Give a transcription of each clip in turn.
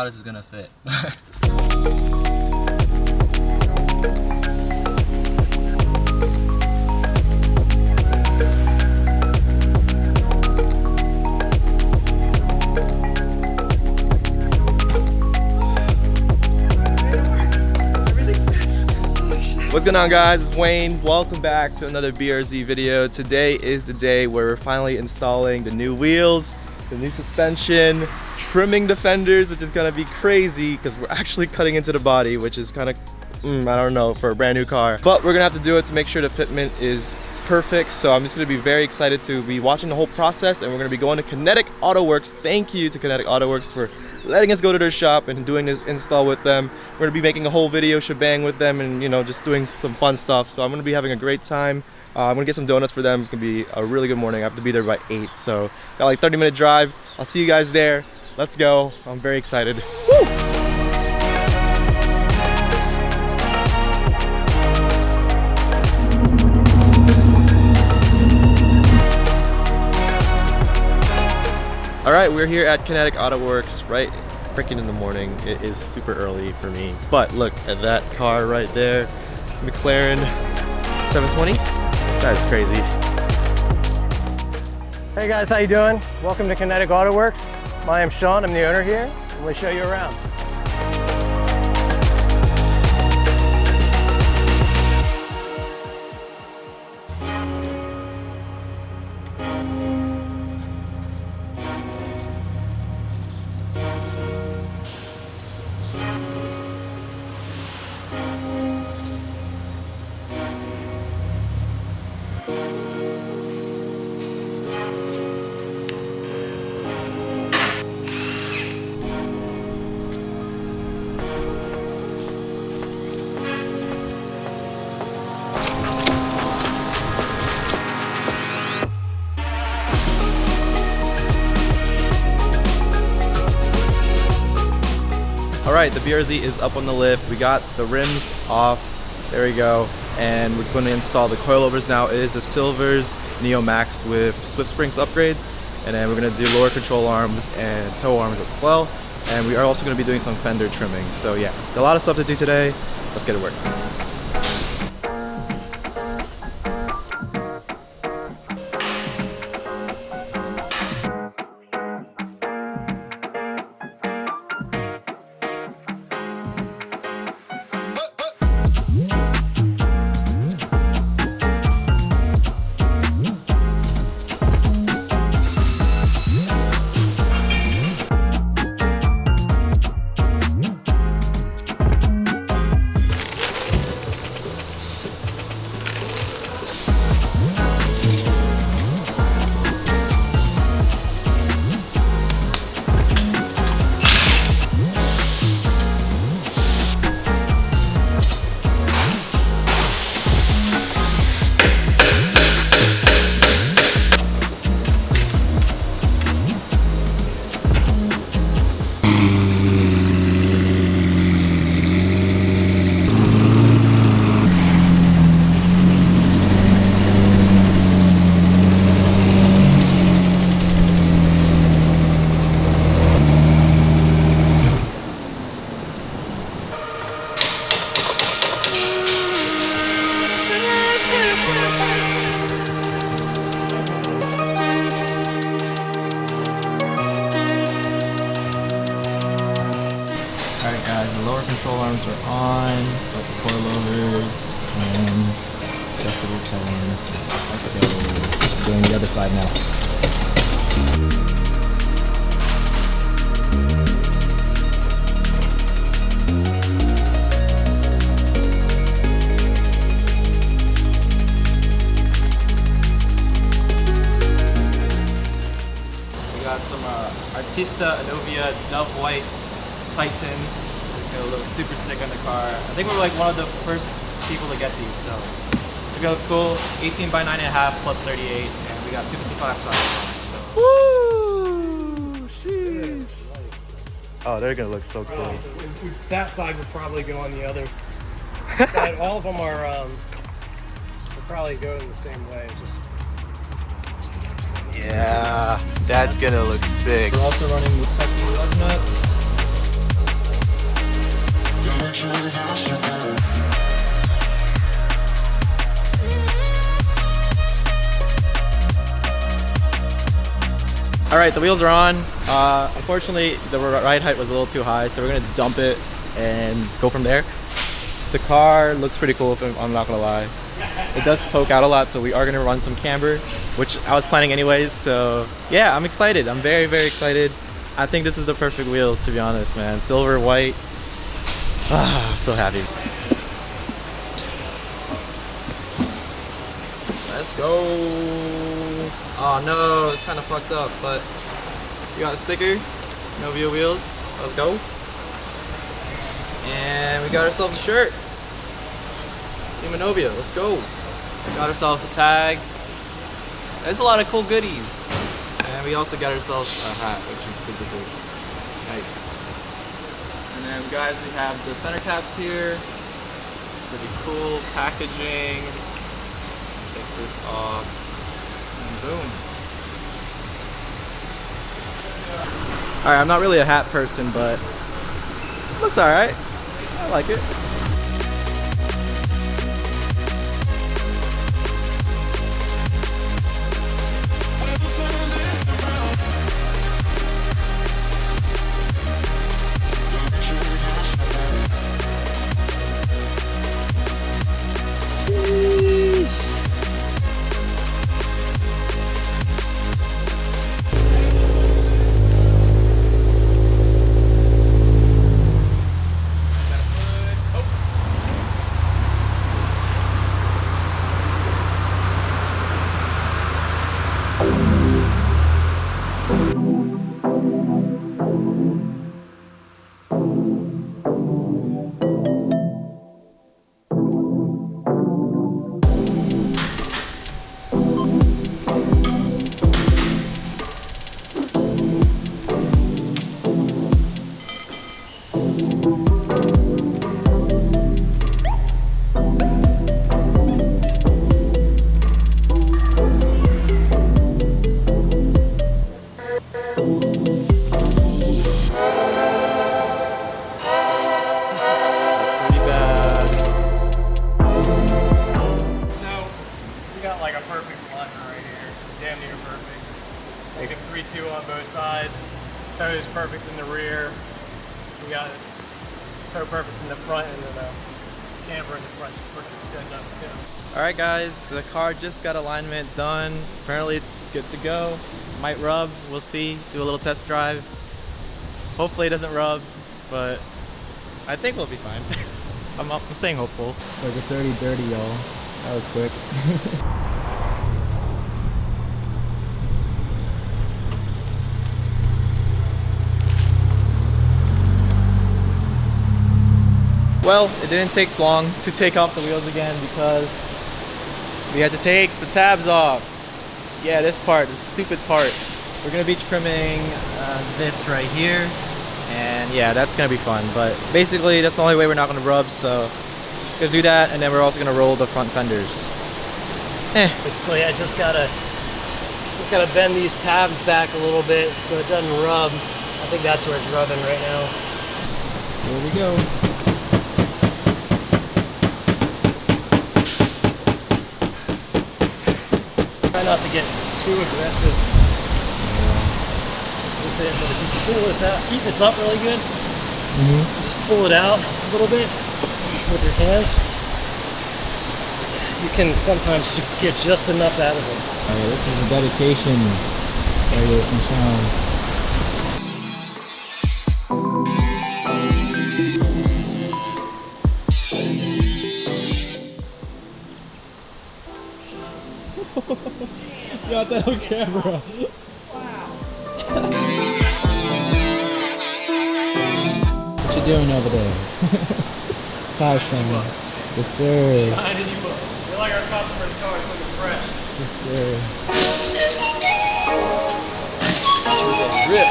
how this is gonna fit. What's going on, guys? It's Wayne. Welcome back to another BRZ video. Today is the day where we're finally installing the new wheels, the new suspension, trimming the fenders, which is gonna be crazy because we're actually cutting into the body, which is kind of, I don't know, for a brand new car. But we're gonna have to do it to make sure the fitment is perfect. So I'm just gonna be very excited to be watching the whole process, and we're gonna be going to Kinetic Autoworks. Thank you to Kinetic Autoworks for letting us go to their shop and doing this install with them. We're gonna be making a whole video shebang with them and, you know, just doing some fun stuff. So I'm gonna be having a great time. I'm gonna get some donuts for them. It's gonna be a really good morning. I have to be there by 8, so got like 30-minute drive. I'll see you guys there. Let's go. I'm very excited. Woo! All right, we're here at Kinetic Autoworks right freaking in the morning. It is super early for me, but look at that car right there. McLaren 720. That is crazy. Hey guys, how you doing? Welcome to Kinetic Autoworks. My name's Sean, I'm the owner here. I'm gonna show you around. All right, the BRZ is up on the lift. We got the rims off. There we go. And we're going to install the coilovers now. It is the Silver's Neomax with Swift Springs upgrades. And then we're going to do lower control arms and toe arms as well. And we are also going to be doing some fender trimming. So yeah, a lot of stuff to do today. Let's get to work. Alright guys, the lower control arms are on, got the coilovers, and adjustable toe arms. Let's go. Doing the other side now. We got some Artista Anovia Dove White Titans. It's gonna look super sick on the car. I think we're like one of the first people to get these, so it's gonna look cool. 18 by 9.5 plus 38, and we got 255 tires on it. So. Woo! Sheesh. Oh, they're gonna look so cool. That side would probably go on the other. But all of them are will probably go in the same way. Just yeah, that's gonna look sick. We're also running with Technique lug nuts. All right, the wheels are on. Unfortunately, the ride height was a little too high, so we're gonna dump it and go from there. The car looks pretty cool, if I'm not gonna lie. It does poke out a lot, so we are gonna run some camber, which I was planning anyways, so yeah, I'm excited. I'm very, very excited. I think this is the perfect wheels, to be honest, man. Silver, white. Ah, so happy. Let's go. Oh no, it's kind of fucked up, but we got a sticker, Anovia Wheels. Let's go. And we got ourselves a shirt. Team Anovia, let's go. Got ourselves a tag. There's a lot of cool goodies. And we also got ourselves a hat, which is super cool. Nice. And then guys, we have the center caps here. Pretty cool packaging. Take this off. And boom. Alright, I'm not really a hat person, but it looks alright. I like it. Make a 3-2 on both sides. Toe is perfect in the rear. We got toe perfect in the front, and then camber in the front's pretty dead nuts too. Alright guys, the car just got alignment done. Apparently it's good to go. Might rub, we'll see. Do a little test drive. Hopefully it doesn't rub, but I think we'll be fine. I'm staying hopeful. Look, it's already dirty, y'all. That was quick. Well, it didn't take long to take off the wheels again because we had to take the tabs off. Yeah, this part, this stupid part. We're gonna be trimming this right here. And yeah, that's gonna be fun. But basically, that's the only way we're not gonna rub, so gonna do that, and then we're also gonna roll the front fenders. Basically, I just gotta bend these tabs back a little bit so it doesn't rub. I think that's where it's rubbing right now. Here we go. Try not to get too aggressive with it, but if you pull this out, heat this up really good, just pull it out a little bit with your hands. You can sometimes get just enough out of it. Oh yeah, this is the dedication right here, Michelle. Got that on camera. What you doing over there? Side showing. Yes, sir. Shining you up. You're like our customer's car, it's looking fresh. Yes, sir. Drip.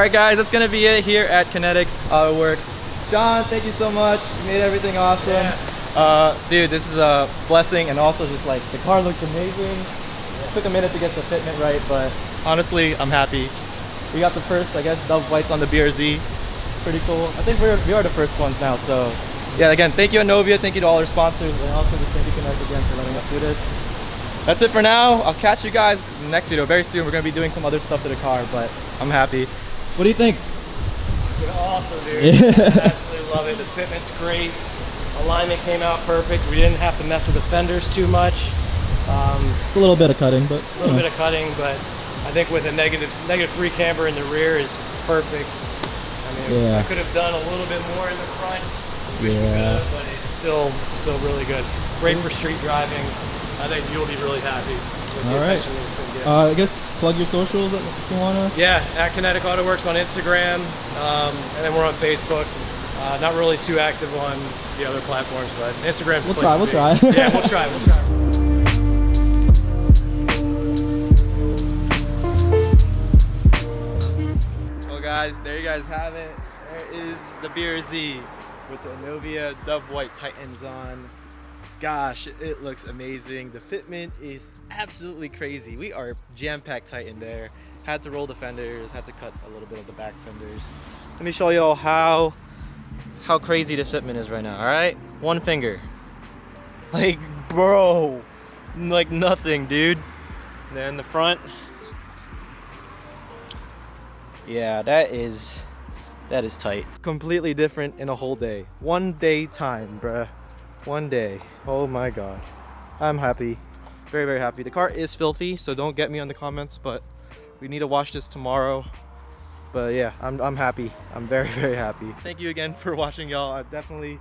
right, guys, that's gonna be it here at Kinetic Autoworks. John, thank you so much. You made everything awesome. Yeah. Dude, this is a blessing, and also just like the car looks amazing. It took a minute to get the fitment right, but honestly, I'm happy. We got the first, I guess, Dove Whites on the BRZ. Pretty cool. I think we are the first ones now, so yeah, again, thank you Anovia, thank you to all our sponsors, and also just thank you Kinetic again for letting us do this. That's it for now. I'll catch you guys in the next video. Very soon we're gonna be doing some other stuff to the car, but I'm happy. What do you think? It's awesome, dude. I absolutely love it. The fitment's great. Alignment came out perfect. We didn't have to mess with the fenders too much. It's a little bit of cutting, but a little bit of cutting, but I think with a negative 3 camber in the rear is perfect. I mean, Yeah. I could have done a little bit more in the front. Wish we could have, but it's still really good. Great for street driving. I think you'll be really happy with the attention this thing gets. I guess plug your socials if you wanna. Yeah, at Kinetic Autoworks on Instagram, and then we're on Facebook. Not really too active on the other platforms, but Instagram's the place to be. We'll try. Yeah, we'll try. Well, guys, there you guys have it. There is the BRZ with the Anovia Dove White Titans on. Gosh, it looks amazing. The fitment is absolutely crazy. We are jam-packed tight in there. Had to roll the fenders, had to cut a little bit of the back fenders. Let me show you all how crazy this fitment is right now, all right? One finger. Like, bro, like nothing, dude. Then the front. Yeah, that is tight. Completely different in a whole day. 1 day time, bruh. 1 day. Oh my God. I'm happy. Very, very happy. The car is filthy, so don't get me on the comments, but we need to wash this tomorrow. But yeah, I'm happy. I'm very, very happy. Thank you again for watching, y'all. I definitely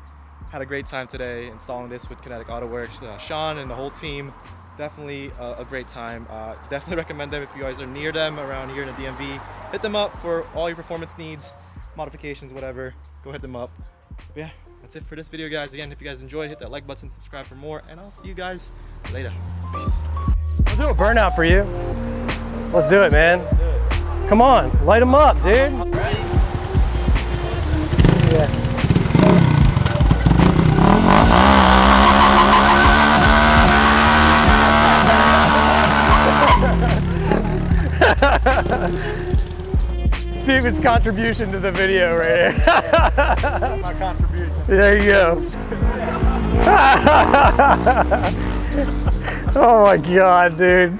had a great time today installing this with Kinetic Autoworks. Sean and the whole team, definitely a great time. Definitely recommend them if you guys are near them around here in the DMV. Hit them up for all your performance needs, modifications, whatever. Go hit them up. But yeah, that's it for this video, guys. Again, if you guys enjoyed, hit that like button, subscribe for more, and I'll see you guys later. Peace. I'll do a burnout for you. Let's do it, man. Let's do it. Come on, light them up, dude. Ready? Yeah. Steven's contribution to the video right here. That's my contribution. There you go. Oh my God, dude.